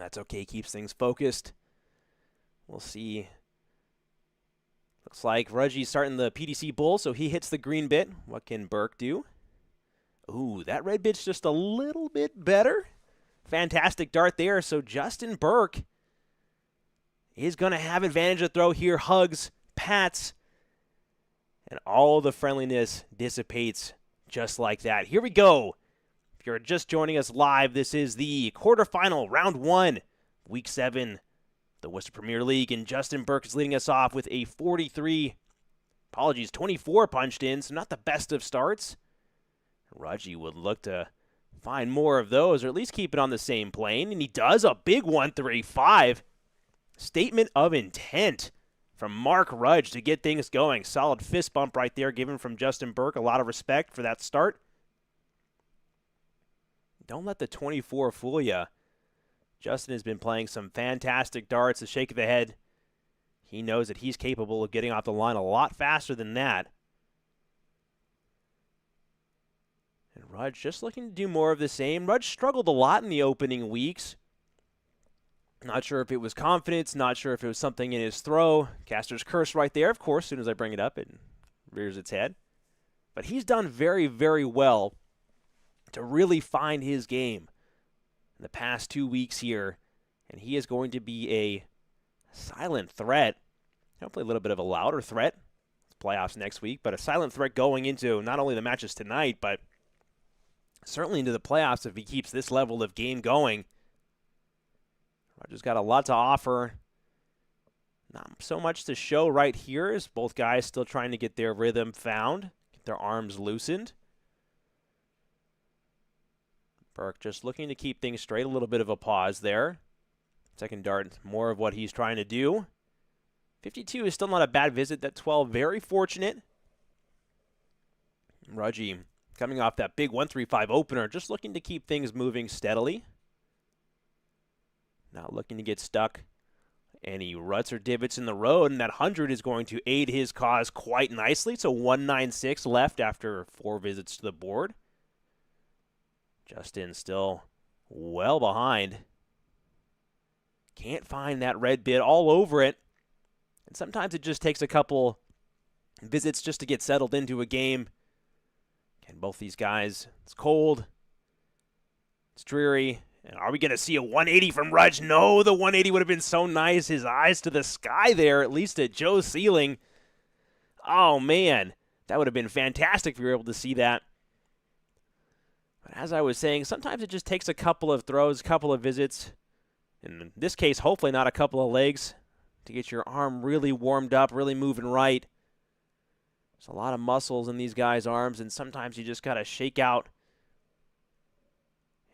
That's okay, keeps things focused. We'll see. Looks like Rudge's starting the PDC bull, so he hits the green bit. What can Burke do? Ooh, that red bit's just a little bit better. Fantastic dart there. So Justin Burke is going to have advantage of throw here. Hugs, pats, and all the friendliness dissipates just like that. Here we go. If you're just joining us live, this is the quarterfinal, round 1, week 7, the Worcester Premier League, and Justin Burke is leading us off with a 24 punched in, so not the best of starts. Rudge would look to find more of those, or at least keep it on the same plane, and he does. A big 1-3-5. Statement of intent from Mark Rudge to get things going. Solid fist bump right there given from Justin Burke. A lot of respect for that start. Don't let the 24 fool you. Justin has been playing some fantastic darts. A shake of the head. He knows that he's capable of getting off the line a lot faster than that. And Rudge just looking to do more of the same. Rudge struggled a lot in the opening weeks. Not sure if it was confidence, not sure if it was something in his throw. Caster's curse right there, of course. As soon as I bring it up, it rears its head. But he's done very, very well to really find his game in the past 2 weeks here. And he is going to be a silent threat. Hopefully a little bit of a louder threat. It's playoffs next week, but a silent threat going into not only the matches tonight, but certainly into the playoffs if he keeps this level of game going. Rudge's got a lot to offer. Not so much to show right here as both guys still trying to get their rhythm found, get their arms loosened. Burke just looking to keep things straight. A little bit of a pause there. Second dart, more of what he's trying to do. 52 is still not a bad visit. That 12, very fortunate. Rudge coming off that big 1-3-5 opener, just looking to keep things moving steadily. Not looking to get stuck any ruts or divots in the road, and that 100 is going to aid his cause quite nicely. So 196 left after 4 visits to the board. Justin still well behind. Can't find that red bit, all over it. And sometimes it just takes a couple visits just to get settled into a game. And both these guys, it's cold, it's dreary. And are we going to see a 180 from Rudge? No, the 180 would have been so nice. His eyes to the sky there, at least at Joe's ceiling. Oh, man, that would have been fantastic if you were able to see that. But as I was saying, sometimes it just takes a couple of throws, a couple of visits. In this case, hopefully not a couple of legs to get your arm really warmed up, really moving right. There's a lot of muscles in these guys' arms, and sometimes you just got to shake out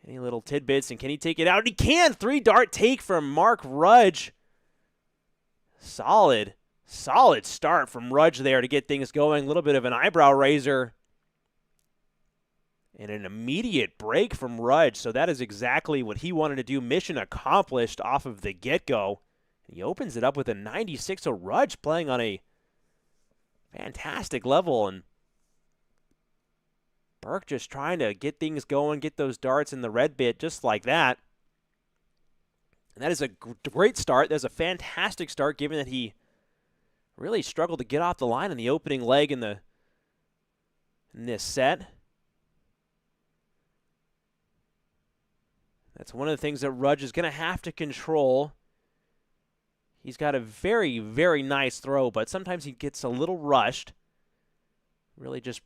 any little tidbits. And can he take it out? He can! 3-dart take from Mark Rudge. Solid start from Rudge there to get things going. A little bit of an eyebrow raiser. And an immediate break from Rudge. So that is exactly what he wanted to do. Mission accomplished off of the get-go. He opens it up with a 96. So Rudge playing on a fantastic level. And Burke just trying to get things going, get those darts in the red bit just like that. And that is a great start. That's a fantastic start given that he really struggled to get off the line in the opening leg in this set. That's one of the things that Rudge is going to have to control. He's got a very, very nice throw, but sometimes he gets a little rushed. Really just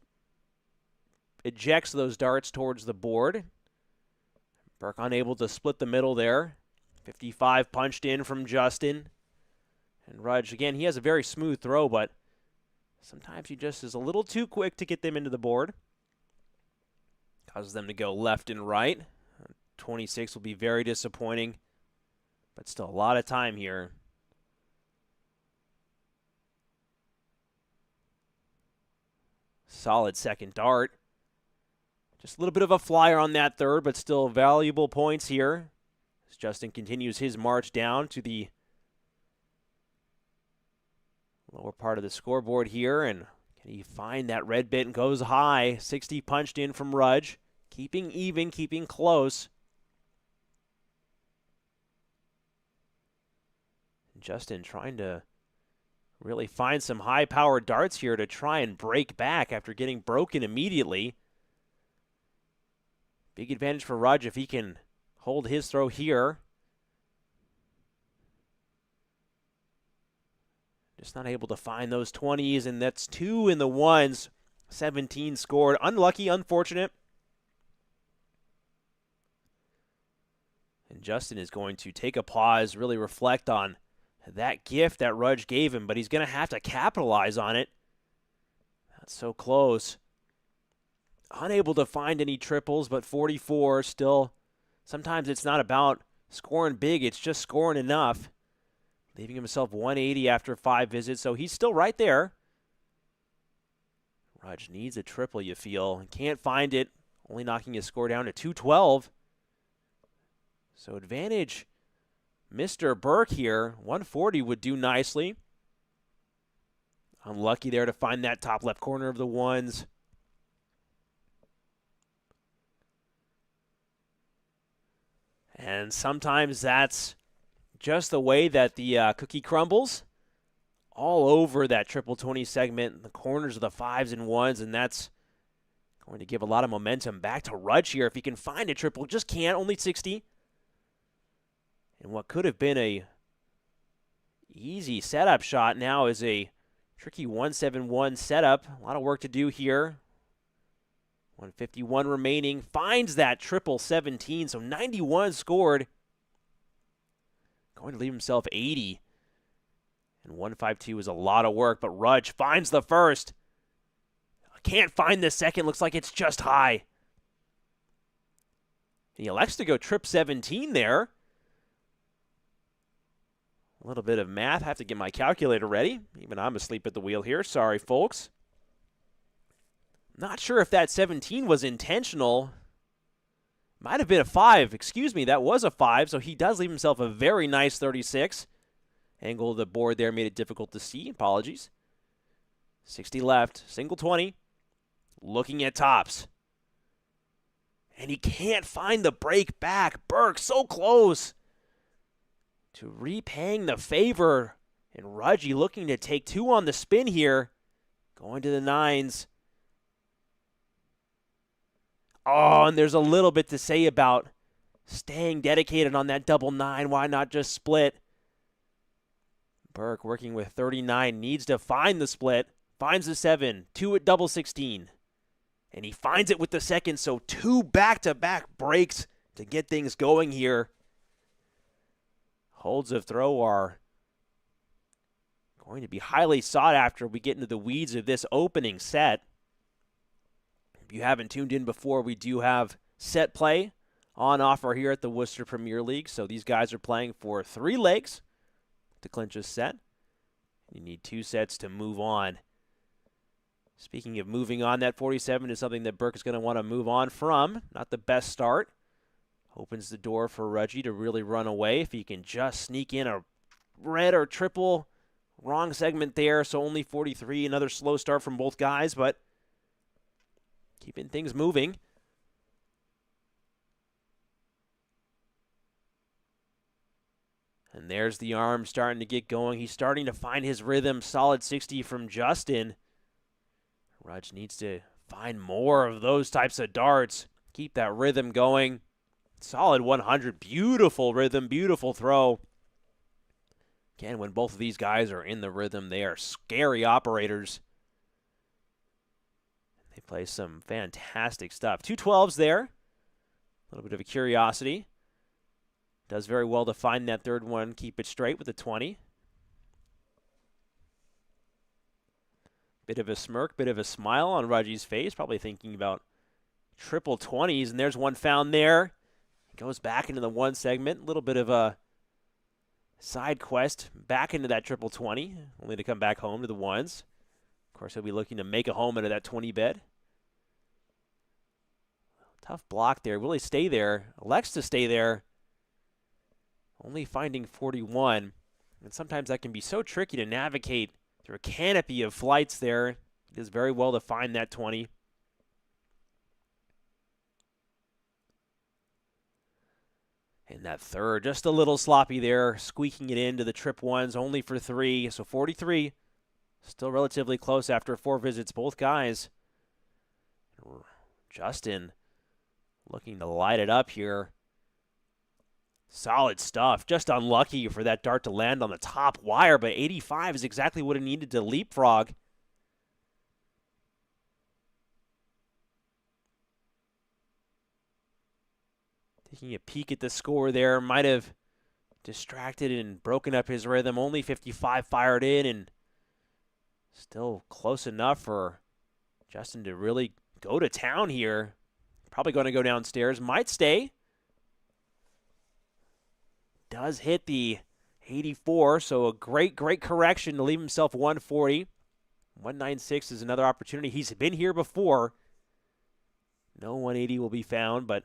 ejects those darts towards the board. Burke unable to split the middle there. 55 punched in from Justin. And Rudge, again, he has a very smooth throw, but sometimes he just is a little too quick to get them into the board. Causes them to go left and right. 26 will be very disappointing, but still a lot of time here. Solid second dart. Just a little bit of a flyer on that third, but still valuable points here as Justin continues his march down to the lower part of the scoreboard here. And can he find that red bit and goes high? 60 punched in from Rudge. Keeping even, keeping close. Justin trying to really find some high-powered darts here to try and break back after getting broken immediately. Big advantage for Rudge if he can hold his throw here. Just not able to find those 20s, and that's 2 in the ones. 17 scored. Unlucky, unfortunate. And Justin is going to take a pause, really reflect on that gift that Rudge gave him, but he's going to have to capitalize on it. That's so close. Unable to find any triples, but 44 still. Sometimes it's not about scoring big, it's just scoring enough. Leaving himself 180 after 5 visits, so he's still right there. Rudge needs a triple, you feel. Can't find it, only knocking his score down to 212. So advantage, Mr. Burke here. 140 would do nicely. Unlucky there to find that top left corner of the ones. And sometimes that's just the way that the cookie crumbles. All over that triple 20 segment, the corners of the 5s and 1s, and that's going to give a lot of momentum back to Rudge here. If he can find a triple, just can't, only 60. And what could have been a easy setup shot now is a tricky 171 setup. A lot of work to do here. 151 remaining. Finds that triple 17, so 91 scored. Going to leave himself 80. And 152 is a lot of work, but Rudge finds the first. Can't find the second. Looks like it's just high. He elects to go trip 17 there. A little bit of math. I have to get my calculator ready. Even I'm asleep at the wheel here. Sorry, folks. Not sure if that 17 was intentional. Might have been a 5. Excuse me, that was a 5, so he does leave himself a very nice 36. Angle of the board there made it difficult to see. Apologies. 60 left. Single 20. Looking at tops. And he can't find the break back. Burke so close to repaying the favor. And Rudge looking to take 2 on the spin here. Going to the 9s. Oh, and there's a little bit to say about staying dedicated on that double 9. Why not just split? Burke working with 39, needs to find the split, finds the 7, 2 at double 16. And he finds it with the second, so 2 back-to-back breaks to get things going here. Holds of throw are going to be highly sought after we get into the weeds of this opening set. If you haven't tuned in before, we do have set play on offer here at the Worcester Premier League. So these guys are playing for 3 legs to clinch a set. You need 2 sets to move on. Speaking of moving on, that 47 is something that Burke is going to want to move on from. Not the best start. Opens the door for Rudge to really run away. If he can just sneak in a red or triple. Wrong segment there, so only 43. Another slow start from both guys, but keeping things moving. And there's the arm starting to get going. He's starting to find his rhythm. Solid 60 from Justin. Rudge needs to find more of those types of darts. Keep that rhythm going. Solid 100. Beautiful rhythm. Beautiful throw. Again, when both of these guys are in the rhythm, they are scary operators. They play some fantastic stuff. 2 12s there. A little bit of a curiosity. Does very well to find that third one. Keep it straight with a 20. Bit of a smirk, bit of a smile on Rudge's face. Probably thinking about triple 20s. And there's one found there. Goes back into the 1 segment. A little bit of a side quest back into that triple 20. Only to come back home to the 1s. Of course, he'll be looking to make a home out of that 20 bed. Tough block there. Will he stay there? Elects to stay there. Only finding 41. And sometimes that can be so tricky to navigate through a canopy of flights there. He does very well to find that 20. And that third, just a little sloppy there, squeaking it into the trip ones, only for 3. So 43, still relatively close after 4 visits, both guys. Justin looking to light it up here. Solid stuff. Just unlucky for that dart to land on the top wire, but 85 is exactly what it needed to leapfrog. Taking a peek at the score there, might have distracted and broken up his rhythm. Only 55 fired in, and still close enough for Justin to really go to town here. Probably going to go downstairs. Might stay. Does hit the 84, so a great correction to leave himself 140. 196 is another opportunity. He's been here before. No 180 will be found, but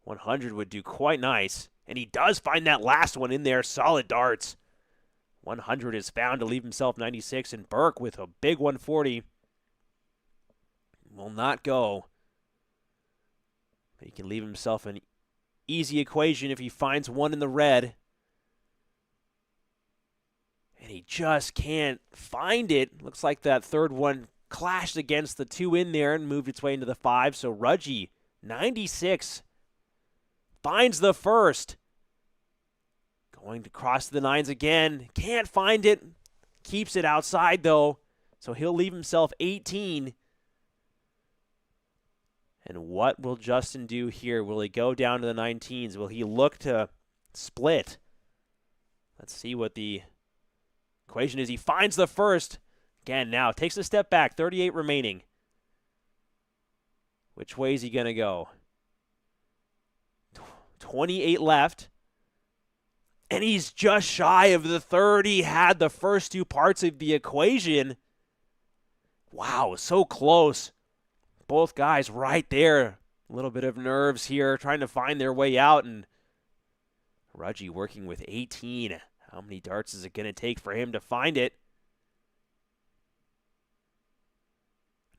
100 would do quite nice. And he does find that last one in there. Solid darts. 100 is found to leave himself 96, and Burke with a big 140 will not go. But he can leave himself an easy equation if he finds one in the red. And he just can't find it. Looks like that third one clashed against the 2 in there and moved its way into the 5. So Rudge, 96, finds the first. Going to cross the 9s again. Can't find it. Keeps it outside, though. So he'll leave himself 18. And what will Justin do here? Will he go down to the 19s? Will he look to split? Let's see what the equation is. He finds the first. Again, now takes a step back. 38 remaining. Which way is he going to go? 28 left. And he's just shy of the 30. He had the first 2 parts of the equation. Wow, so close. Both guys right there. A little bit of nerves here, trying to find their way out. And Rudge working with 18. How many darts is it going to take for him to find it?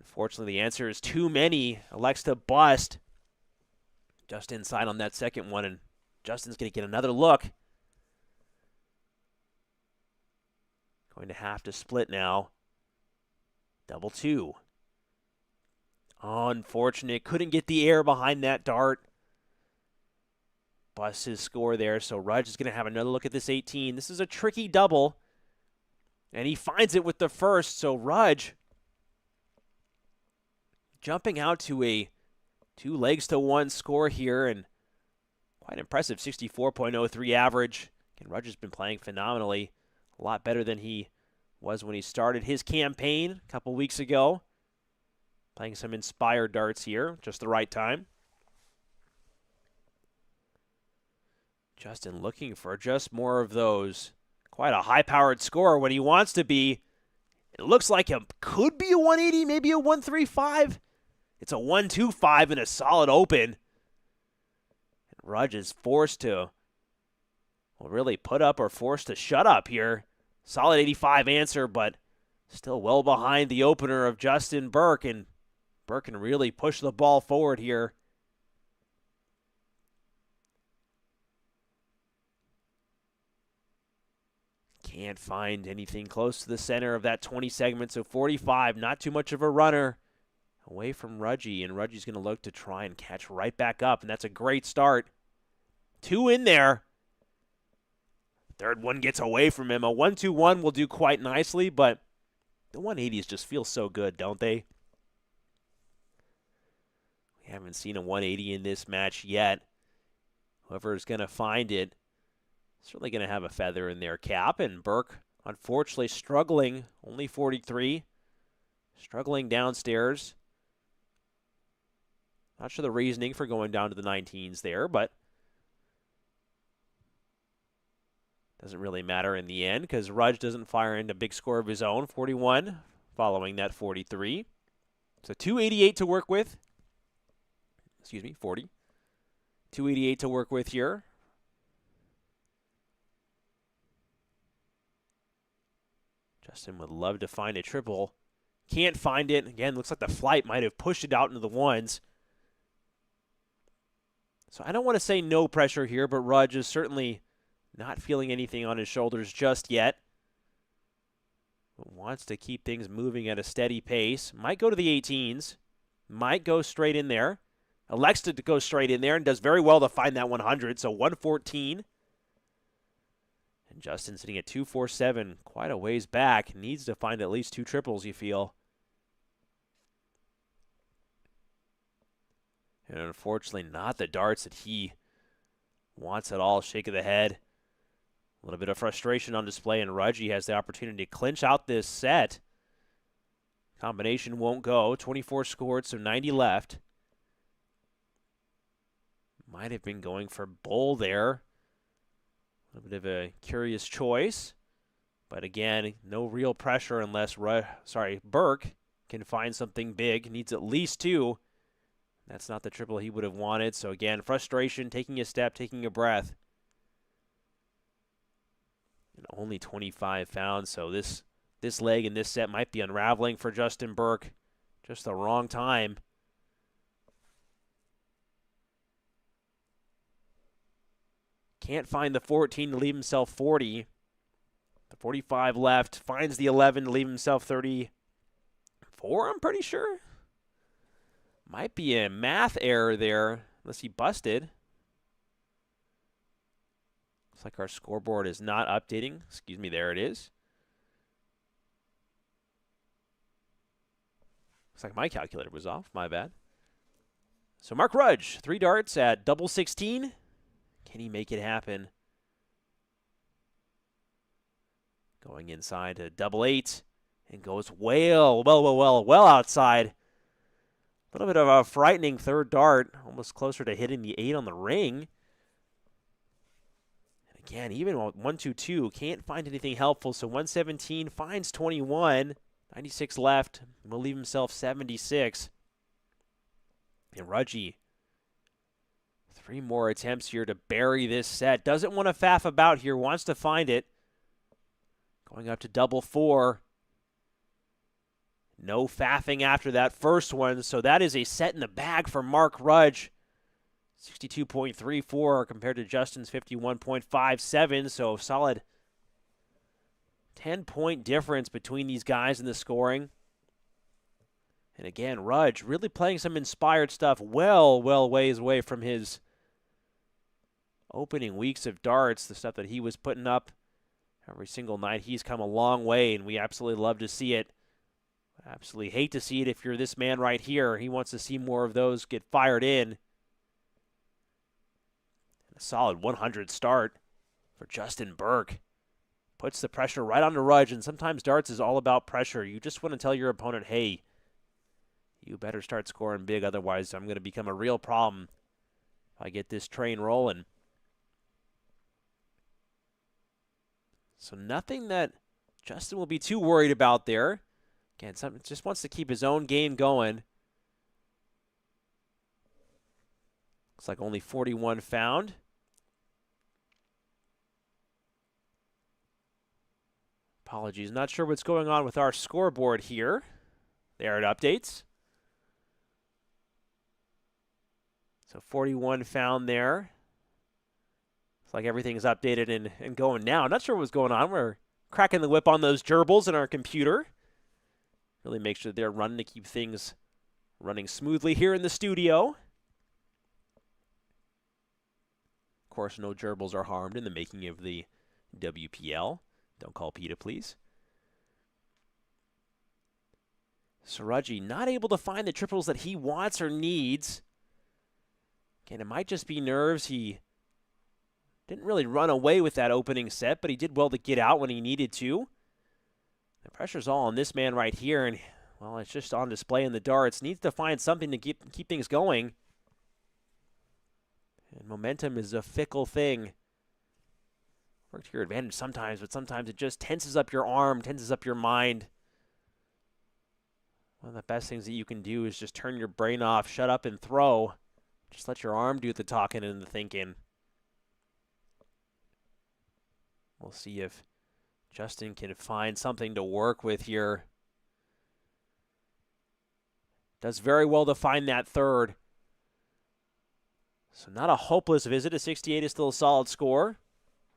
Unfortunately, the answer is too many. Elects to bust. Just inside on that second one, and Justin's going to get another look. Going to have to split now. Double 2. Unfortunate. Couldn't get the air behind that dart. Busts his score there, so Rudge is going to have another look at this 18. This is a tricky double, and he finds it with the first, so Rudge jumping out to a 2 legs to 1 score here, and quite impressive 64.03 average. And Rudge has been playing phenomenally. A lot better than he was when he started his campaign a couple weeks ago. Playing some inspired darts here, just the right time. Justin looking for just more of those. Quite a high-powered score when he wants to be. It looks like it could be a 180, maybe a 135. It's a 125 and a solid open. And Rudge is forced to, well, really put up or forced to shut up here. Solid 85 answer, but still well behind the opener of Justin Burke. And Burke can really push the ball forward here. Can't find anything close to the center of that 20 segment, so 45, not too much of a runner away from Rudge, and Rudge's going to look to try and catch right back up, and that's a great start. 2 in there. Third one gets away from him. A 1-2-1 will do quite nicely, but the 180s just feel so good, don't they? We haven't seen a 180 in this match yet. Whoever is going to find it, certainly going to have a feather in their cap, and Burke, unfortunately, struggling, only 43, struggling downstairs. Not sure the reasoning for going down to the 19s there, but doesn't really matter in the end because Rudge doesn't fire in a big score of his own, 41, following that 43. So 288 to work with. 40. 288 to work with here. Justin would love to find a triple. Can't find it. Again, looks like the flight might have pushed it out into the 1s. So I don't want to say no pressure here, but Rudge is certainly not feeling anything on his shoulders just yet. But wants to keep things moving at a steady pace. Might go to the 18s. Might go straight in there. Elects to go straight in there and does very well to find that 100. So 114. And Justin sitting at 247, quite a ways back. Needs to find at least 2 triples, you feel. And unfortunately, not the darts that he wants at all. Shake of the head. A little bit of frustration on display, and Rudge has the opportunity to clinch out this set. Combination won't go. 24 scored, so 90 left. Might have been going for bull there. A little bit of a curious choice. But again, no real pressure unless Burke can find something big. Needs at least 2. That's not the triple he would have wanted. So again, frustration, taking a step, taking a breath. And only 25 found, so this leg in this set might be unraveling for Justin Burke. Just the wrong time. Can't find the 14 to leave himself 40. The 45 left. Finds the 11 to leave himself 34, I'm pretty sure. Might be a math error there, unless he busted. Looks like our scoreboard is not updating. Excuse me, there it is. Looks like my calculator was off. My bad. So Mark Rudge, 3 darts at double 16. Can he make it happen? Going inside to double 8. And goes well outside. A little bit of a frightening third dart. Almost closer to hitting the 8 on the ring. And again, even 1-2-2, can't find anything helpful. So 117 finds 21. 96 left. Will leave himself 76. And Rudge, 3 more attempts here to bury this set. Doesn't want to faff about here. Wants to find it. Going up to double 4. No faffing after that first one. So that is a set in the bag for Mark Rudge. 62.34 compared to Justin's 51.57. So solid 10-point difference between these guys in the scoring. And again, Rudge really playing some inspired stuff well ways away from his opening weeks of darts, the stuff that he was putting up every single night. He's come a long way, and we absolutely love to see it. Absolutely hate to see it if you're this man right here. He wants to see more of those get fired in. A solid 100 start for Justin Burke. Puts the pressure right onto Rudge, and sometimes darts is all about pressure. You just want to tell your opponent, hey, you better start scoring big, otherwise I'm going to become a real problem if I get this train rolling. So nothing that Justin will be too worried about there. Again, just wants to keep his own game going. Looks like only 41 found. Apologies, not sure what's going on with our scoreboard here. There it updates. So 41 found there. Looks like everything's updated and going now. Not sure what's going on. We're cracking the whip on those gerbils in our computer. Really make sure they're running to keep things running smoothly here in the studio. Of course, no gerbils are harmed in the making of the WPL. Don't call PETA, please. So Rudge not able to find the triples that he wants or needs. Again, it might just be nerves. He didn't really run away with that opening set, but he did well to get out when he needed to. The pressure's all on this man right here, and, well, it's just on display in the darts. Needs to find something to keep things going. And momentum is a fickle thing. Work to your advantage sometimes, but sometimes it just tenses up your arm, tenses up your mind. One of the best things that you can do is just turn your brain off, shut up, and throw. Just let your arm do the talking and the thinking. We'll see if Justin can find something to work with here. Does very well to find that third. So not a hopeless visit. A 68 is still a solid score.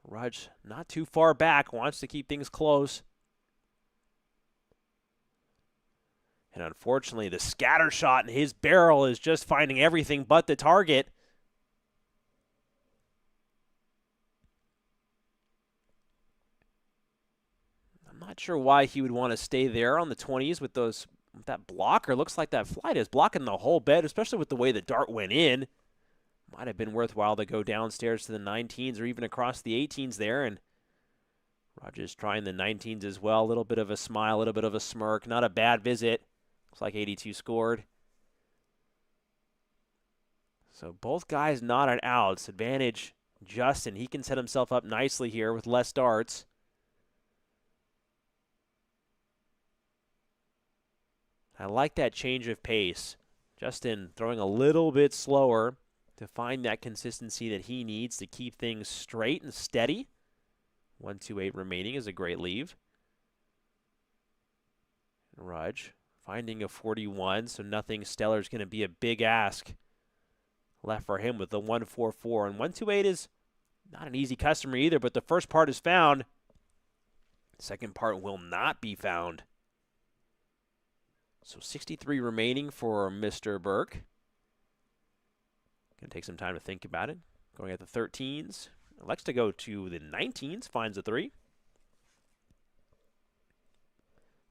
Rudge not too far back, wants to keep things close. And unfortunately, the scatter shot in his barrel is just finding everything but the target. I'm not sure why he would want to stay there on the 20s with that blocker. Looks like that flight is blocking the whole bed, especially with the way the dart went in. Might have been worthwhile to go downstairs to the 19s or even across the 18s there. And Rogers trying the 19s as well. A little bit of a smile, a little bit of a smirk. Not a bad visit. Looks like 82 scored. So both guys not at outs. Advantage Justin. He can set himself up nicely here with less darts. I like that change of pace. Justin throwing a little bit slower to find that consistency that he needs to keep things straight and steady. 1-2-8 remaining is a great leave. Rudge finding a 41, so nothing stellar is going to be a big ask left for him with the 1-4-4. And 1-2-8 is not an easy customer either, but the first part is found. The second part will not be found. So 63 remaining for Mr. Burke. Going to take some time to think about it. Going at the 13s. Elects to go to the 19s. Finds a 3.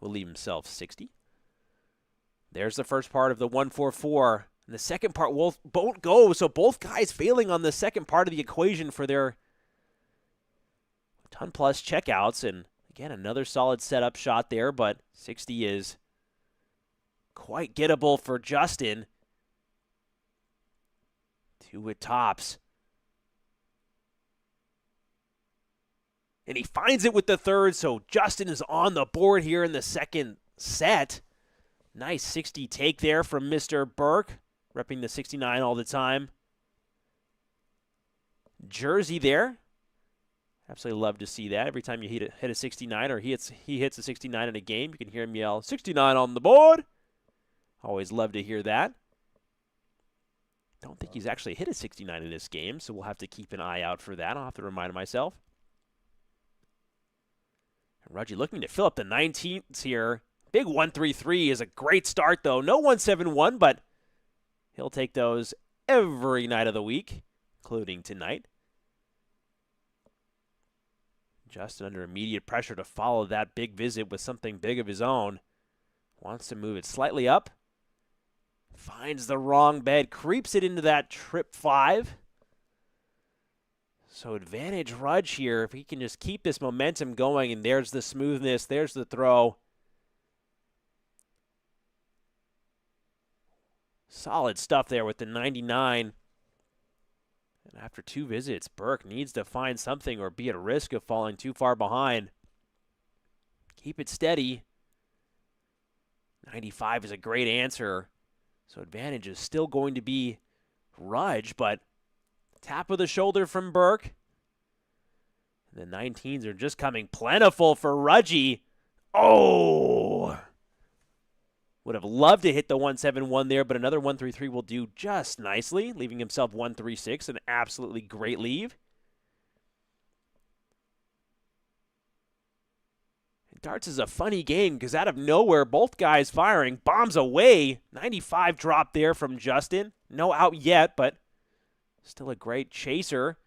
Will leave himself 60. There's the first part of the 1-4-4. And the second part won't go, so both guys failing on the second part of the equation for their ton-plus checkouts. And again, another solid setup shot there, but 60 is quite gettable for Justin. 2 at tops. And he finds it with the third, so Justin is on the board here in the second set. Nice 60 take there from Mr. Burke, repping the 69 all the time. Jersey there. Absolutely love to see that. Every time you hit a 69 or he hits a 69 in a game, you can hear him yell, 69 on the board. Always love to hear that. Don't think he's actually hit a 69 in this game, so we'll have to keep an eye out for that. I'll have to remind myself. And Rudge looking to fill up the 19s here. Big 1-3-3 is a great start, though. No 1-7-1, but he'll take those every night of the week, including tonight. Justin under immediate pressure to follow that big visit with something big of his own. Wants to move it slightly up. Finds the wrong bed, creeps it into that trip 5. So advantage Rudge here if he can just keep this momentum going, and there's the smoothness, there's the throw. Solid stuff there with the 99. And after 2 visits, Burke needs to find something or be at risk of falling too far behind. Keep it steady. 95 is a great answer. So advantage is still going to be Rudge, but tap of the shoulder from Burke. And the 19s are just coming plentiful for Rudge. Oh! Would have loved to hit the 1-7-1 there, but another 1-3-3 will do just nicely, leaving himself 1-3-6, an absolutely great leave. Darts is a funny game because out of nowhere, both guys firing. Bombs away. 95 drop there from Justin. No out yet, but still a great chaser.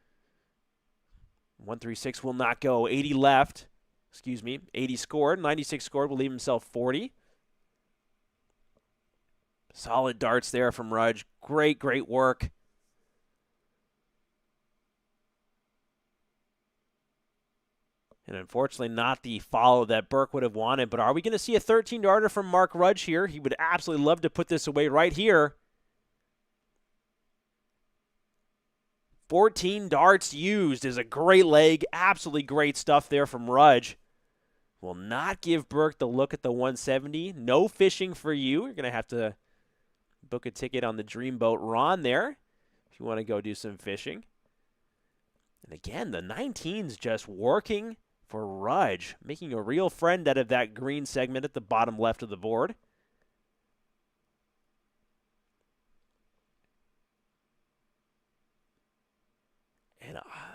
1-3-6 will not go. 80 left. 80 scored. 96 scored will leave himself 40. Solid darts there from Rudge. Great, great work. And unfortunately, not the follow that Burke would have wanted. But are we going to see a 13-darter from Mark Rudge here? He would absolutely love to put this away right here. 14 darts used is a great leg. Absolutely great stuff there from Rudge. Will not give Burke the look at the 170. No fishing for you. You're going to have to book a ticket on the Dreamboat Ron there if you want to go do some fishing. And again, the 19's just working for Rudge, making a real friend out of that green segment at the bottom left of the board.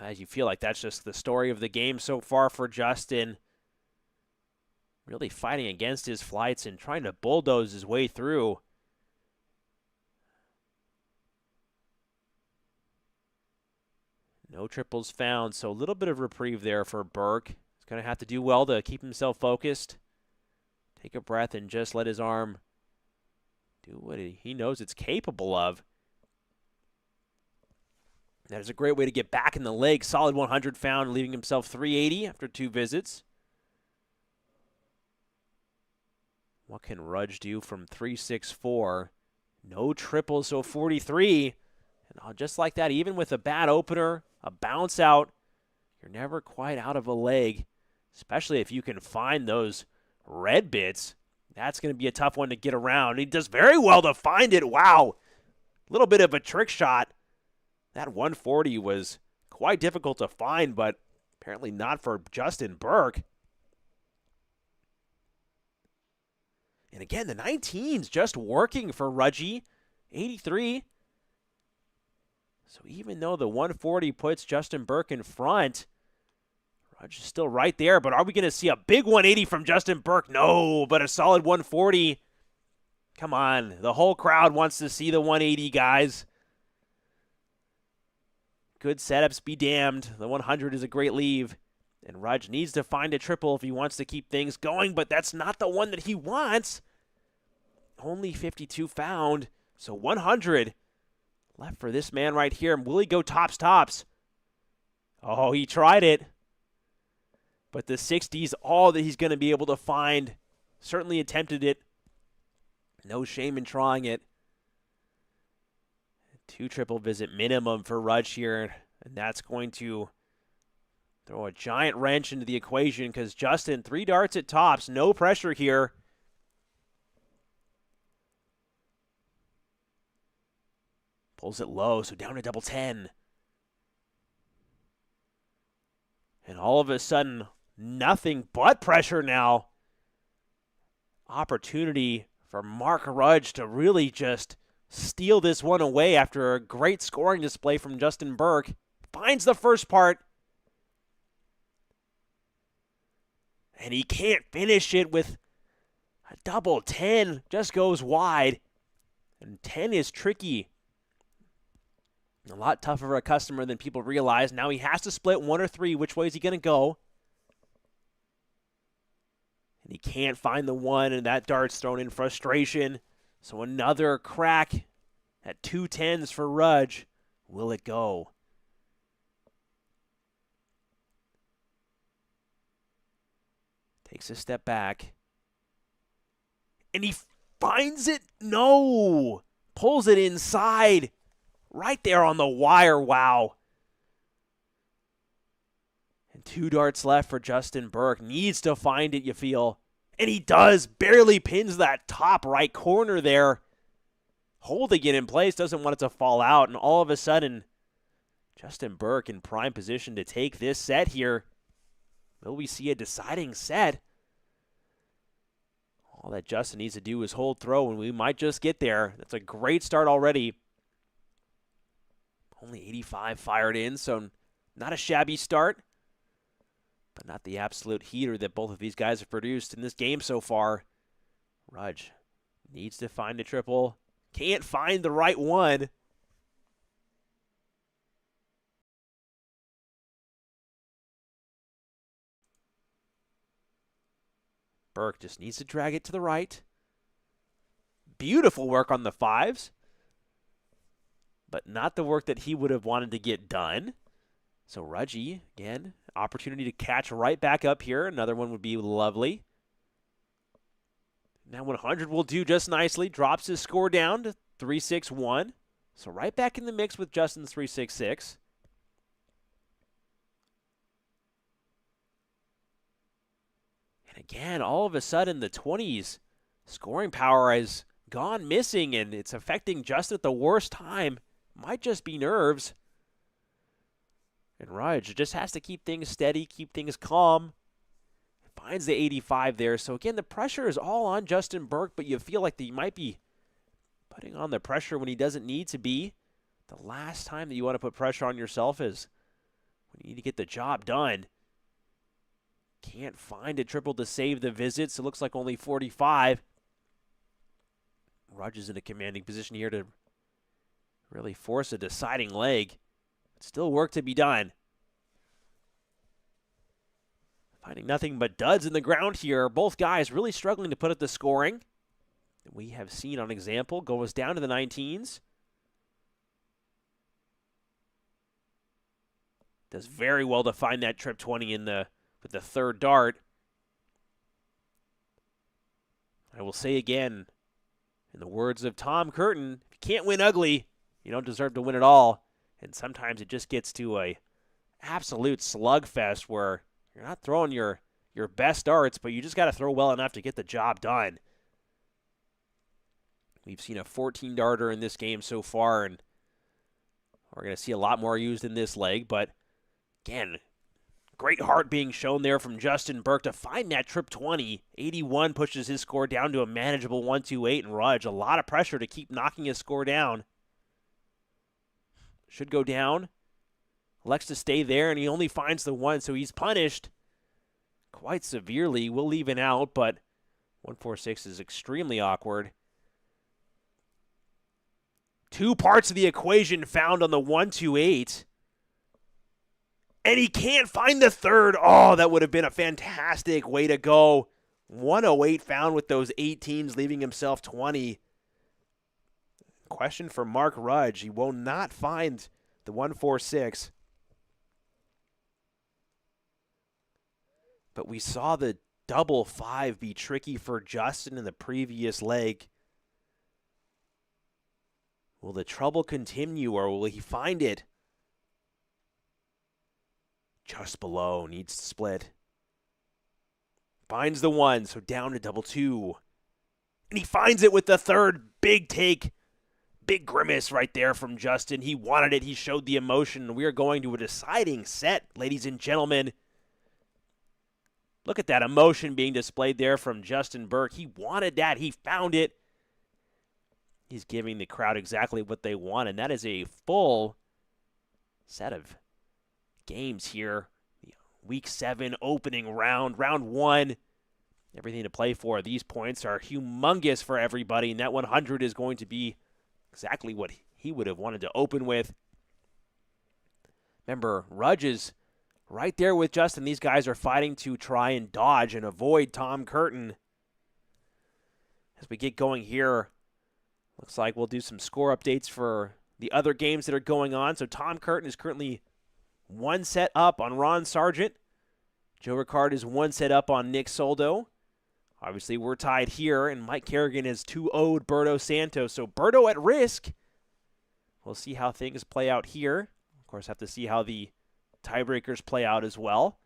as you feel like that's just the story of the game so far for Justin. Really fighting against his flights and trying to bulldoze his way through. No triples found, so a little bit of reprieve there for Burke. He's going to have to do well to keep himself focused. Take a breath and just let his arm do what he knows it's capable of. That is a great way to get back in the leg. Solid 100 found, leaving himself 380 after 2 visits. What can Rudge do from 364? No triples, so 43. And just like that, even with a bad opener, a bounce out, you're never quite out of a leg, especially if you can find those red bits. That's going to be a tough one to get around. He does very well to find it. Wow. A little bit of a trick shot. That 140 was quite difficult to find, but apparently not for Justin Burke. And again, the 19's just working for Rudge. 83. So even though the 140 puts Justin Burke in front, Rudge is still right there. But are we going to see a big 180 from Justin Burke? No, but a solid 140. Come on. The whole crowd wants to see the 180, guys. Good setups be damned. The 100 is a great leave. And Rudge needs to find a triple if he wants to keep things going, but that's not the one that he wants. Only 52 found, so 100 left for this man right here. Will he go tops? Oh, he tried it. But the 60's all that he's going to be able to find. Certainly attempted it. No shame in trying it. 2 triple visit minimum for Rudge here, and that's going to throw a giant wrench into the equation because Justin, 3 darts at tops, no pressure here. Pulls it low, so down to double 10. And all of a sudden, nothing but pressure now. Opportunity for Mark Rudge to really just steal this one away after a great scoring display from Justin Burke. Finds the first part. And he can't finish it with a double 10. Just goes wide. And 10 is tricky. A lot tougher for a customer than people realize. Now he has to split 1 or 3. Which way is he going to go? And he can't find the 1, and that dart's thrown in frustration. So another crack at 2 10s for Rudge. Will it go? Takes a step back. And he finds it? No! Pulls it inside. Right there on the wire. Wow. And 2 darts left for Justin Burke. Needs to find it, you feel. And he does. Barely pins that top right corner there. Holding it in place. Doesn't want it to fall out. And all of a sudden, Justin Burke in prime position to take this set here. Will we see a deciding set? All that Justin needs to do is hold throw, and we might just get there. That's a great start already. Only 85 fired in, so not a shabby start, but not the absolute heater that both of these guys have produced in this game so far. Rudge needs to find a triple. Can't find the right one. Burke just needs to drag it to the right. Beautiful work on the 5s. But not the work that he would have wanted to get done. So Rudge, again, opportunity to catch right back up here. Another one would be lovely. Now 100 will do just nicely. Drops his score down to 361. So right back in the mix with Justin's 366. And again, all of a sudden, the 20s scoring power has gone missing, and it's affecting Justin at the worst time. Might just be nerves. And Rudge just has to keep things steady, keep things calm. Finds the 85 there. So again, the pressure is all on Justin Burke, but you feel like he might be putting on the pressure when he doesn't need to be. The last time that you want to put pressure on yourself is We need to get the job done. Can't find a triple to save the visits. It looks like only 45. Rudge is in a commanding position here to really force a deciding leg. Still work to be done. Finding nothing but duds in the ground here. Both guys really struggling to put up the scoring. We have seen on example goes down to the 19s. Does very well to find that trip 20 with the third dart. I will say again, in the words of Tom Curtin, if you can't win ugly, you don't deserve to win at all. And sometimes it just gets to a absolute slugfest where you're not throwing your best darts, but you just got to throw well enough to get the job done. We've seen a 14-darter in this game so far, and we're going to see a lot more used in this leg. But, again, great heart being shown there from Justin Burke to find that trip 20. 81 pushes his score down to a manageable 128, and Rudge, a lot of pressure to keep knocking his score down. Should go down. Elects to stay there, and he only finds the one, so he's punished quite severely. Will even out, but 146 is extremely awkward. Two parts of the equation found on the 128. And he can't find the third. Oh, that would have been a fantastic way to go. 108 found with those 18s, leaving himself 20. Question for Mark Rudge. He will not find the 146. But we saw the double 5 be tricky for Justin in the previous leg. Will the trouble continue, or will he find it? Just below, needs to split. Finds the 1, so down to double 2. And he finds it with the third. Big take. Big grimace right there from Justin. He wanted it. He showed the emotion. We are going to a deciding set, ladies and gentlemen. Look at that emotion being displayed there from Justin Burke. He wanted that. He found it. He's giving the crowd exactly what they want, and that is a full set of games here. Week 7 opening round, round 1. Everything to play for. These points are humongous for everybody, and that 100 is going to be exactly what he would have wanted to open with. Remember, Rudge is right there with Justin. These guys are fighting to try and dodge and avoid Tom Curtin. As we get going here, looks like we'll do some score updates for the other games that are going on. So Tom Curtin is currently 1 set up on Ron Sargent. Joe Ricard is 1 set up on Nick Soldo. Obviously, we're tied here, and Mike Carignan has 2-0'd Berto Santos. So Berto at risk. We'll see how things play out here. Of course, have to see how the tiebreakers play out as well.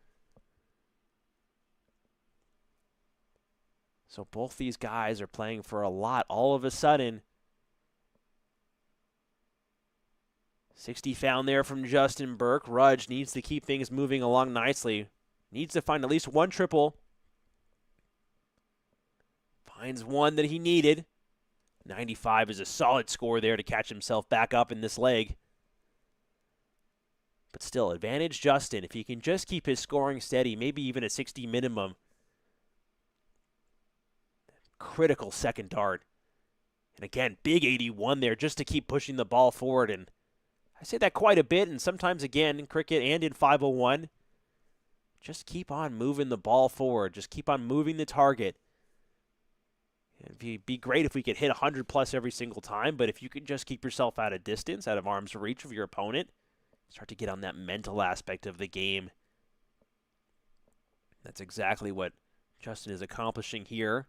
So both these guys are playing for a lot all of a sudden. 60 found there from Justin Burke. Rudge needs to keep things moving along nicely. Needs to find at least one triple. Finds one that he needed. 95 is a solid score there to catch himself back up in this leg. But still, advantage Justin. If he can just keep his scoring steady, maybe even a 60 minimum. Critical second dart. And again, big 81 there just to keep pushing the ball forward. And I say that quite a bit, and sometimes again in cricket and in 501. Just keep on moving the ball forward. Just keep on moving the target. It'd be great if we could hit 100 plus every single time, but if you could just keep yourself out of distance, out of arm's reach of your opponent, start to get on that mental aspect of the game. That's exactly what Justin is accomplishing here.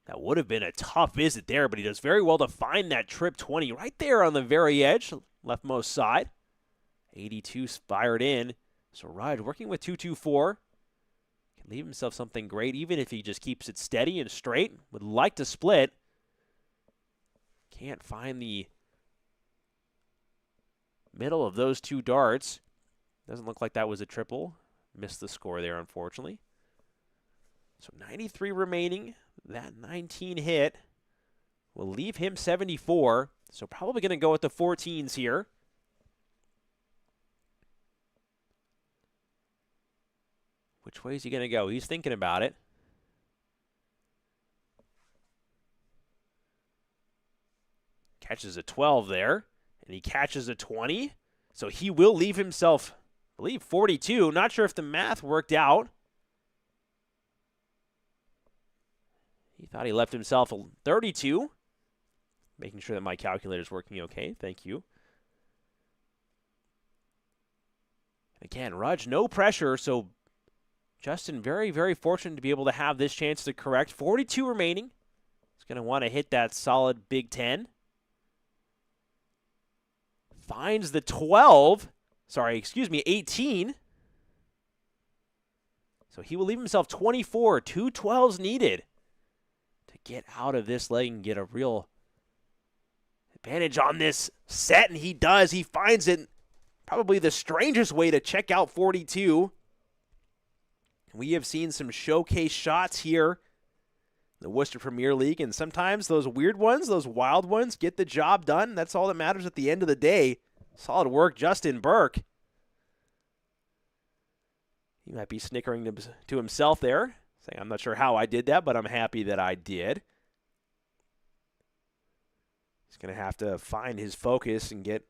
That would have been a tough visit there, but he does very well to find that trip 20 right there on the very edge, leftmost side. 82 fired in. So Rudge working with 224. Can leave himself something great, even if he just keeps it steady and straight. Would like to split. Can't find the middle of those two darts. Doesn't look like that was a triple. Missed the score there, unfortunately. So 93 remaining. That 19 hit will leave him 74. So probably going to go with the 14s here. Which way is he going to go? He's thinking about it. Catches a 12 there, and he catches a 20. So he will leave himself, I believe, 42. Not sure if the math worked out. He thought he left himself a 32. Making sure that my calculator's working okay. Thank you. Again, Rudge, no pressure, so Justin very, very fortunate to be able to have this chance to correct. 42 remaining. He's going to want to hit that solid Big 10. Finds the 12. Sorry, excuse me, 18. So he will leave himself 24. 2 12s needed to get out of this leg and get a real advantage on this set, and he does. He finds it. Probably the strangest way to check out 42. We have seen some showcase shots here in the Worcester Premier League, and sometimes those weird ones, those wild ones, get the job done. That's all that matters at the end of the day. Solid work, Justin Burke. He might be snickering to himself there, saying, I'm not sure how I did that, but I'm happy that I did. He's going to have to find his focus and get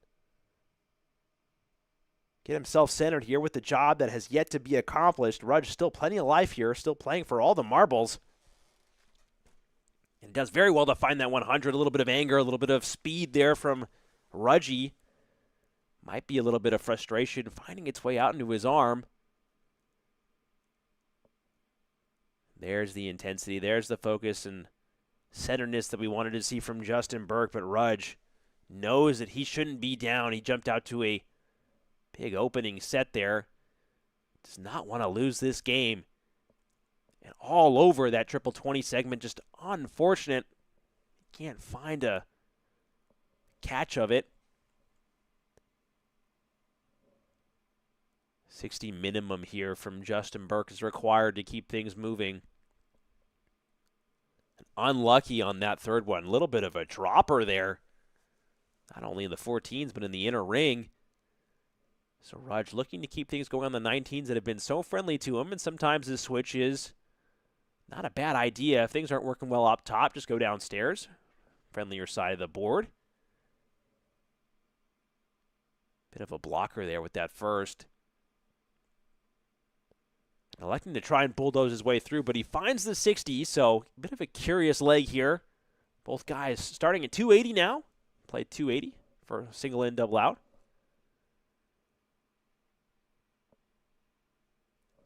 himself centered here with the job that has yet to be accomplished. Rudge still plenty of life here, still playing for all the marbles. And does very well to find that 100. A little bit of anger, a little bit of speed there from Rudge. Might be a little bit of frustration finding its way out into his arm. There's the intensity. There's the focus and centeredness that we wanted to see from Justin Burke. But Rudge knows that he shouldn't be down. He jumped out to a big opening set there. Does not want to lose this game. And all over that triple 20 segment. Just unfortunate. Can't find a catch of it. 60 minimum here from Justin Burke is required to keep things moving. Unlucky on that third one. A little bit of a dropper there. Not only in the 14s, but in the inner ring. So Rudge looking to keep things going on the 19s that have been so friendly to him, and sometimes this switch is not a bad idea. If things aren't working well up top, just go downstairs. Friendlier side of the board. Bit of a blocker there with that first. Electing to try and bulldoze his way through, but he finds the 60, so a bit of a curious leg here. Both guys starting at 280 now. Played 280 for a single in, double out.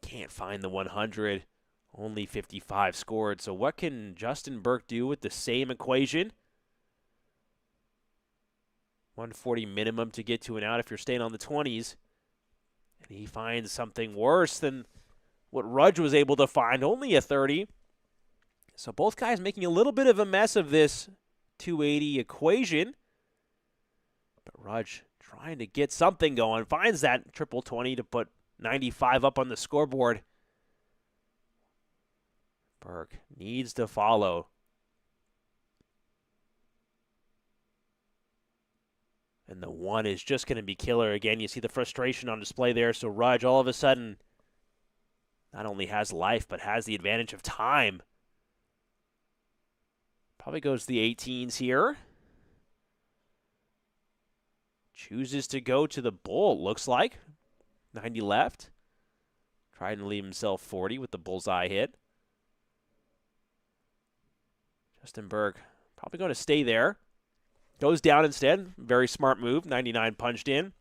Can't find the 100. Only 55 scored. So what can Justin Burke do with the same equation? 140 minimum to get to an out if you're staying on the 20s. And he finds something worse than what Rudge was able to find, only a 30. So both guys making a little bit of a mess of this 280 equation. But Rudge trying to get something going. Finds that triple 20 to put 95 up on the scoreboard. Burke needs to follow. And the one is just going to be killer again. You see the frustration on display there. So Rudge all of a sudden not only has life, but has the advantage of time. Probably goes to the 18s here. Chooses to go to the bull, it looks like. 90 left. Trying to leave himself 40 with the bullseye hit. Justin Burke probably going to stay there. Goes down instead. Very smart move. 99 punched in.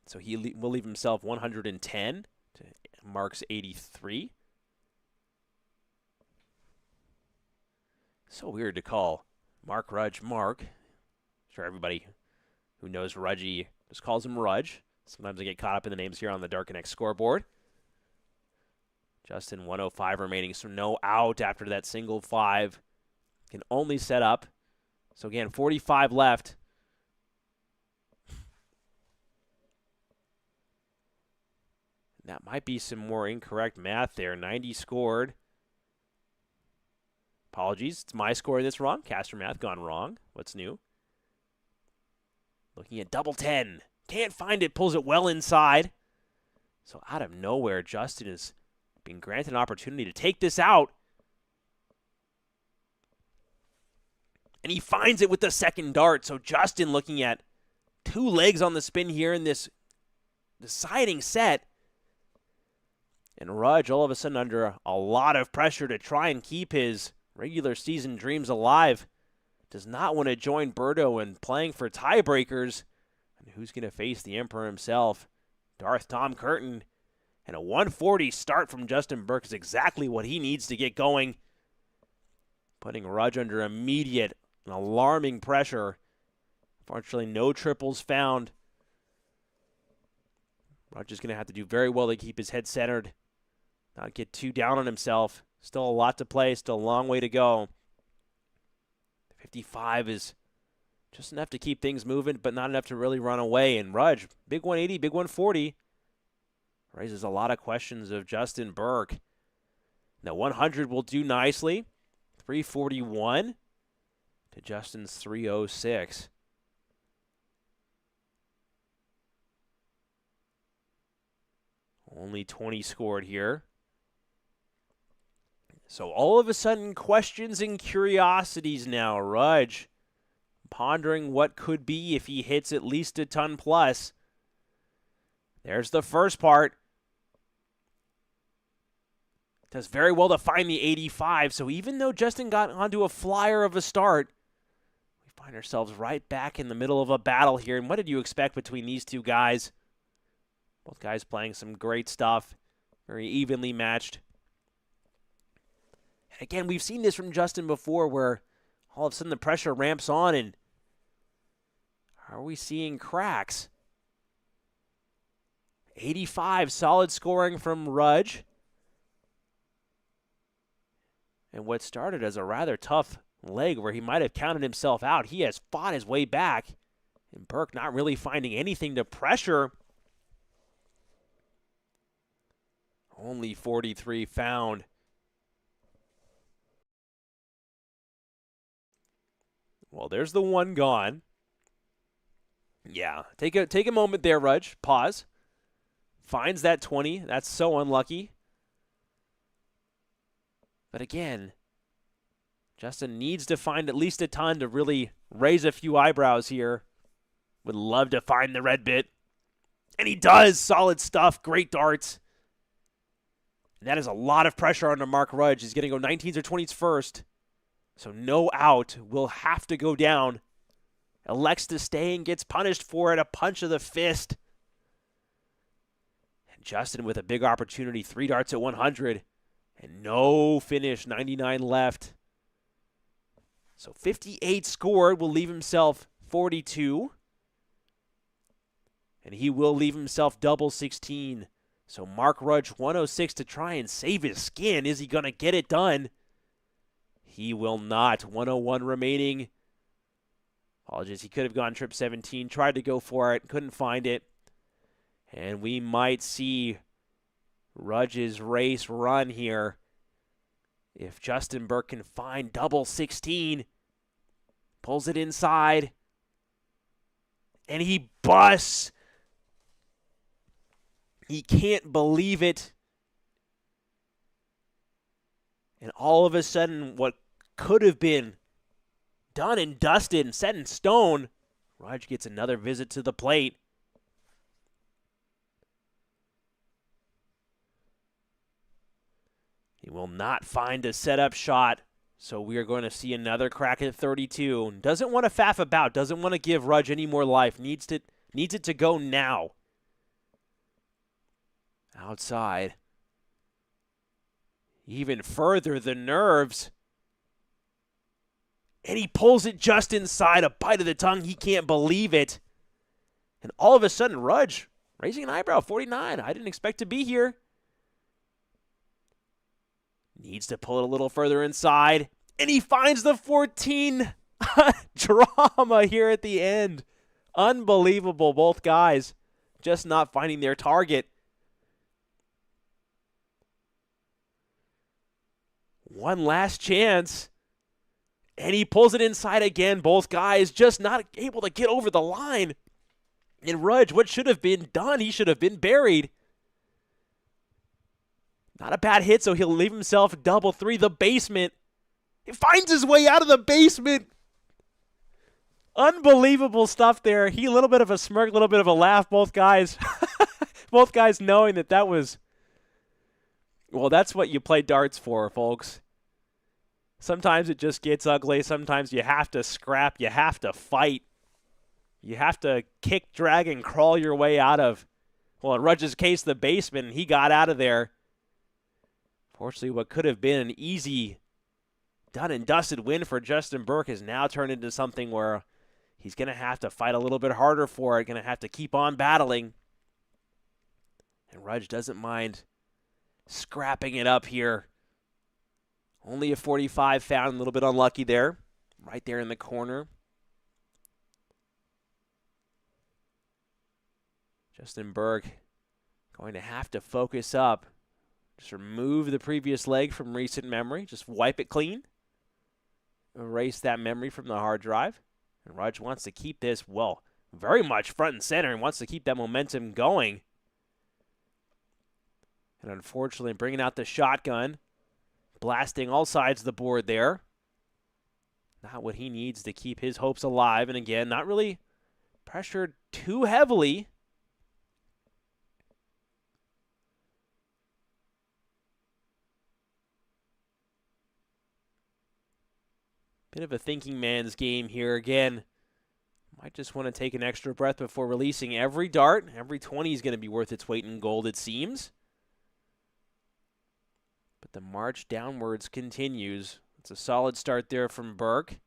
So he will leave himself 110 to Mark's 83. So weird to call Mark Rudge Mark. Sure, everybody who knows Rudge just calls him Rudge. Sometimes I get caught up in the names here on the Dark Connect scoreboard. Justin 105 remaining, so no out after that single 5. Can only set up. So again, 45 left. That might be some more incorrect math there. 90 scored. Apologies, it's my score that's wrong. Caster math gone wrong. What's new? Looking at double 10. Can't find it, pulls it well inside. So out of nowhere, Justin is being granted an opportunity to take this out. And he finds it with the second dart. So Justin looking at 2 legs on the spin here in this deciding set. And Rudge all of a sudden under a lot of pressure to try and keep his regular season dreams alive. Does not want to join Berto in playing for tiebreakers. And who's going to face the Emperor himself? Darth Tom Curtin. And a 140 start from Justin Burke is exactly what he needs to get going. Putting Rudge under immediate and alarming pressure. Unfortunately, no triples found. Rudge is going to have to do very well to keep his head centered. Not get too down on himself. Still a lot to play. Still a long way to go. 55 is just enough to keep things moving, but not enough to really run away. And Rudge, big 180, big 140. Raises a lot of questions of Justin Burke. Now 100 will do nicely. 341 to Justin's 306. Only 20 scored here. So all of a sudden, questions and curiosities now. Rudge pondering what could be if he hits at least a ton plus. There's the first part. Does very well to find the 85. So even though Justin got onto a flyer of a start, we find ourselves right back in the middle of a battle here. And what did you expect between these two guys? Both guys playing some great stuff. Very evenly matched. And again, we've seen this from Justin before where all of a sudden the pressure ramps on and are we seeing cracks? 85, solid scoring from Rudge. And what started as a rather tough leg where he might have counted himself out, he has fought his way back. And Burke not really finding anything to pressure. Only 43 found. Well, there's the one gone. Yeah, take a moment there, Rudge. Pause. Finds that 20. That's so unlucky. But again, Justin needs to find at least a ton to really raise a few eyebrows here. Would love to find the red bit. And he does. Solid stuff. Great darts. And that is a lot of pressure on Mark Rudge. He's going to go 19s or 20s first. So no out. Will have to go down. Elects to stay and gets punished for it. A punch of the fist. And Justin with a big opportunity. 3 darts at 100. And no finish. 99 left. So 58 scored. Will leave himself 42. And he will leave himself double 16. So Mark Rudge 106 to try and save his skin. Is he going to get it done? He will not. 101 remaining. Apologies, he could have gone trip 17. Tried to go for it. Couldn't find it. And we might see Rudge's race run here. If Justin Burke can find double 16. Pulls it inside. And he busts. He can't believe it. And all of a sudden, what could have been done and dusted and set in stone, Rudge gets another visit to the plate. He will not find a setup shot, so we are going to see another crack at 32. Doesn't want to faff about, doesn't want to give Rudge any more life, needs it to go now. Outside. Even further, the nerves. And he pulls it just inside, a bite of the tongue. He can't believe it. And all of a sudden, Rudge raising an eyebrow, 49. I didn't expect to be here. Needs to pull it a little further inside. And he finds the 14. Drama here at the end. Unbelievable, both guys just not finding their target. One last chance. And he pulls it inside again. Both guys just not able to get over the line. And Rudge, what should have been done? He should have been buried. Not a bad hit, so he'll leave himself double three. The basement. He finds his way out of the basement. Unbelievable stuff there. He a little bit of a smirk, a little bit of a laugh. Both guys, both guys knowing that was, well, that's what you play darts for, folks. Sometimes it just gets ugly. Sometimes you have to scrap. You have to fight. You have to kick, drag, and crawl your way out of, well, in Rudge's case, the basement. He got out of there. Fortunately, what could have been an easy, done and dusted win for Justin Burke has now turned into something where he's going to have to fight a little bit harder for it, going to have to keep on battling. And Rudge doesn't mind scrapping it up here. Only a 45 found, a little bit unlucky there, right there in the corner. Justin Burke going to have to focus up. Just remove the previous leg from recent memory. Just wipe it clean. Erase that memory from the hard drive. And Rudge wants to keep this, well, very much front and center and wants to keep that momentum going. And unfortunately, bringing out the shotgun, blasting all sides of the board there. Not what he needs to keep his hopes alive. And again, not really pressured too heavily. Bit of a thinking man's game here again. Might just want to take an extra breath before releasing every dart. Every 20 is going to be worth its weight in gold, it seems. But the march downwards continues. It's a solid start there from Burke.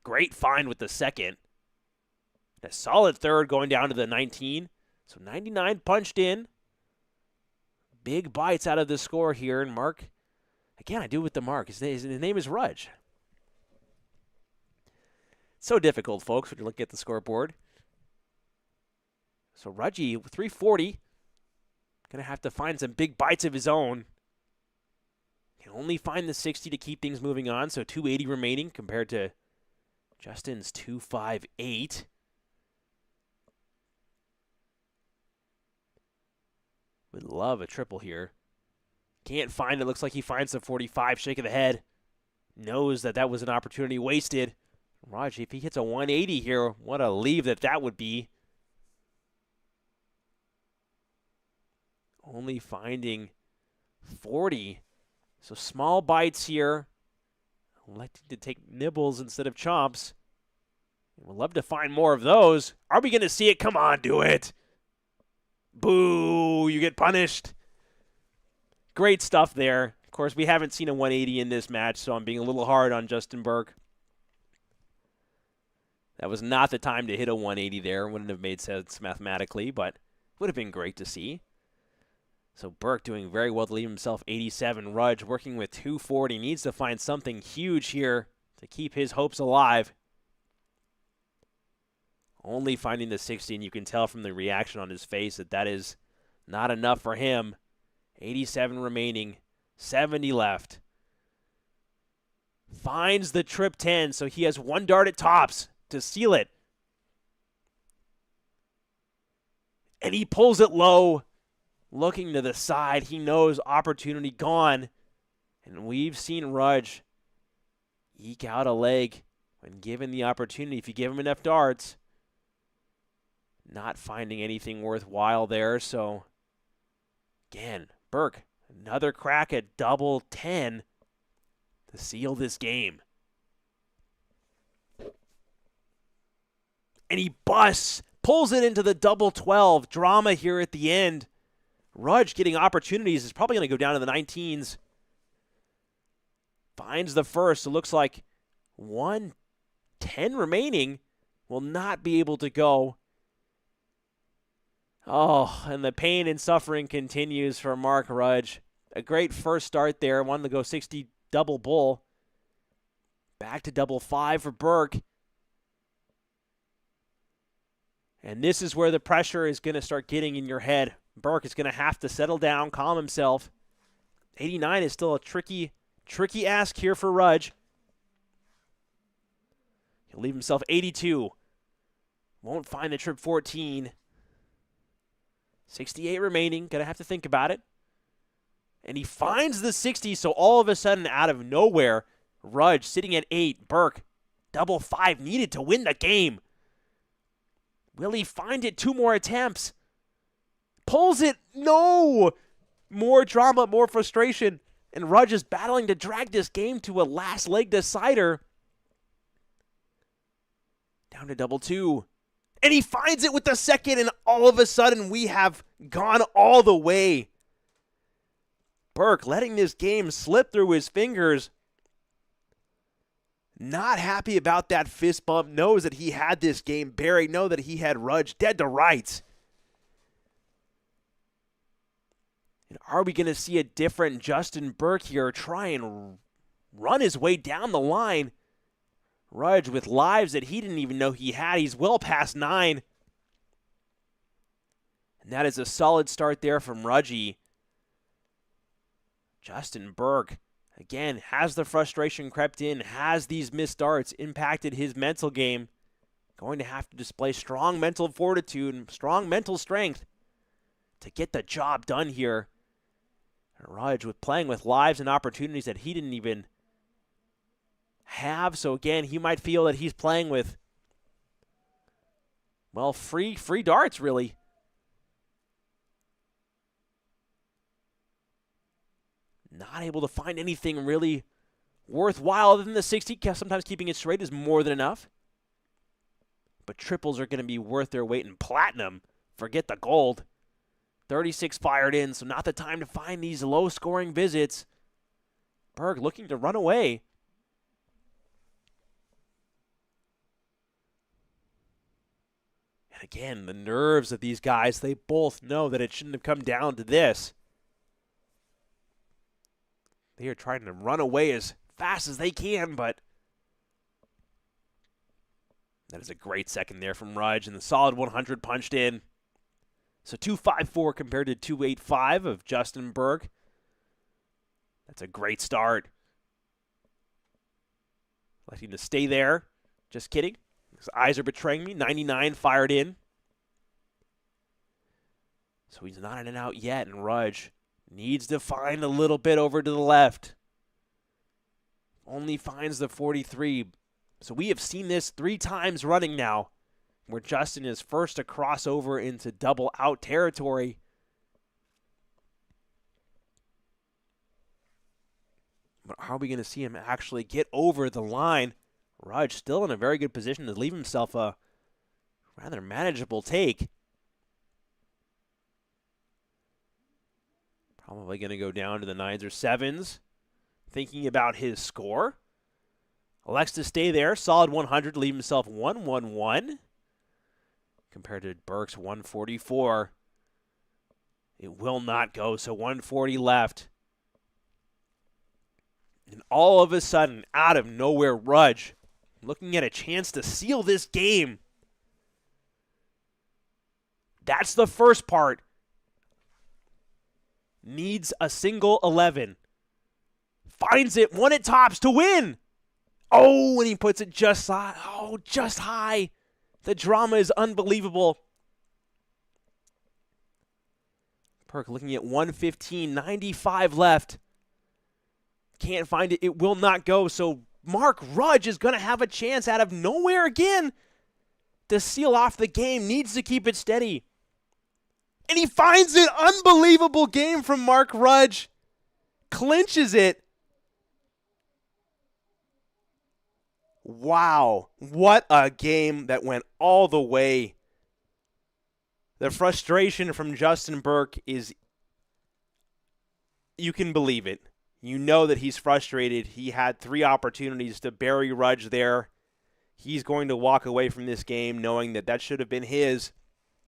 Great find with the second. A solid third going down to the 19. So 99 punched in. Big bites out of the score here. And Mark, again, I do with the mark. His name is Rudge. So difficult, folks, when you look at the scoreboard. So Rudge, 340. Going to have to find some big bites of his own. Can only find the 60 to keep things moving on. So 280 remaining compared to Justin's 258. Would love a triple here. Can't find it. Looks like he finds the 45. Shake of the head. Knows that was an opportunity wasted. Rudge, if he hits a 180 here, what a leave that would be. Only finding 40. So small bites here. Electing to take nibbles instead of chomps. We'd love to find more of those. Are we going to see it? Come on, do it. Boo, you get punished. Great stuff there. Of course, we haven't seen a 180 in this match, so I'm being a little hard on Justin Burke. That was not the time to hit a 180 there. Wouldn't have made sense mathematically, but would have been great to see. So Burke doing very well to leave himself 87. Rudge working with 240. Needs to find something huge here to keep his hopes alive. Only finding the 60, and you can tell from the reaction on his face that is not enough for him. 87 remaining, 70 left. Finds the trip 10, so he has one dart at tops to seal it. And he pulls it low, looking to the side. He knows opportunity gone. And we've seen Rudge eke out a leg when given the opportunity. If you give him enough darts, not finding anything worthwhile there. So, again, Burke, another crack at double 10 to seal this game. And he busts, pulls it into the double 12. Drama here at the end. Rudge getting opportunities is probably going to go down to the 19s. Finds the first. It looks like 110 remaining. Will not be able to go. Oh, and the pain and suffering continues for Mark Rudge. A great first start there. Wanted to go 60 double bull. Back to double 5 for Burke. And this is where the pressure is going to start getting in your head. Burke is going to have to settle down, calm himself. 89 is still a tricky ask here for Rudge. He'll leave himself 82. Won't find the trip 14. 68 remaining. Going to have to think about it. And he finds the 60, so all of a sudden, out of nowhere, Rudge sitting at 8. Burke, double 5, needed to win the game. Will he find it? 2 more attempts. Pulls it. No! More drama, more frustration. And Rudge is battling to drag this game to a last leg decider. Down to double 2. And he finds it with the second, and all of a sudden we have gone all the way. Burke letting this game slip through his fingers. Not happy about that fist bump. Knows that he had this game buried. Know that he had Rudge dead to rights. And are we going to see a different Justin Burke here try and run his way down the line? Rudge with lives that he didn't even know he had. He's well past 9. And that is a solid start there from Rudge. Justin Burke, again, has the frustration crept in, has these missed darts impacted his mental game. Going to have to display strong mental fortitude and strong mental strength to get the job done here. And Rudge with playing with lives and opportunities that he didn't even have. So again, he might feel that he's playing with, well, free darts, really. Not able to find anything really worthwhile other than the 60. Sometimes keeping it straight is more than enough. But triples are going to be worth their weight in platinum. Forget the gold. 36 fired in, so not the time to find these low-scoring visits. Burke looking to run away. And again, the nerves of these guys, they both know that it shouldn't have come down to this. They are trying to run away as fast as they can, but that is a great second there from Rudge, and the solid 100 punched in. So 254 compared to 285 of Justin Burke. That's a great start. Electing to stay there. Just kidding. His eyes are betraying me. 99 fired in. So he's not in and out yet, and Rudge needs to find a little bit over to the left. Only finds the 43. So we have seen this 3 times running now, where Justin is first to cross over into double out territory. But are we going to see him actually get over the line? Rudge still in a very good position to leave himself a rather manageable take. Probably going to go down to the 9s or 7s. Thinking about his score. Elects to stay there. Solid 100. Leave himself 111. Compared to Burke's 144. It will not go. So 140 left. And all of a sudden, out of nowhere, Rudge looking at a chance to seal this game. That's the first part. Needs a single 11. Finds it, one at tops to win. Oh, and he puts it just high. Oh, just high. The drama is unbelievable. Burke looking at 115, 95 left. Can't find it. It will not go. So Mark Rudge is going to have a chance out of nowhere again to seal off the game. Needs to keep it steady. And he finds it. Unbelievable game from Mark Rudge. Clinches it. Wow. What a game that went all the way. The frustration from Justin Burke is, you can believe it. You know that he's frustrated. He had 3 opportunities to bury Rudge there. He's going to walk away from this game knowing that that should have been his.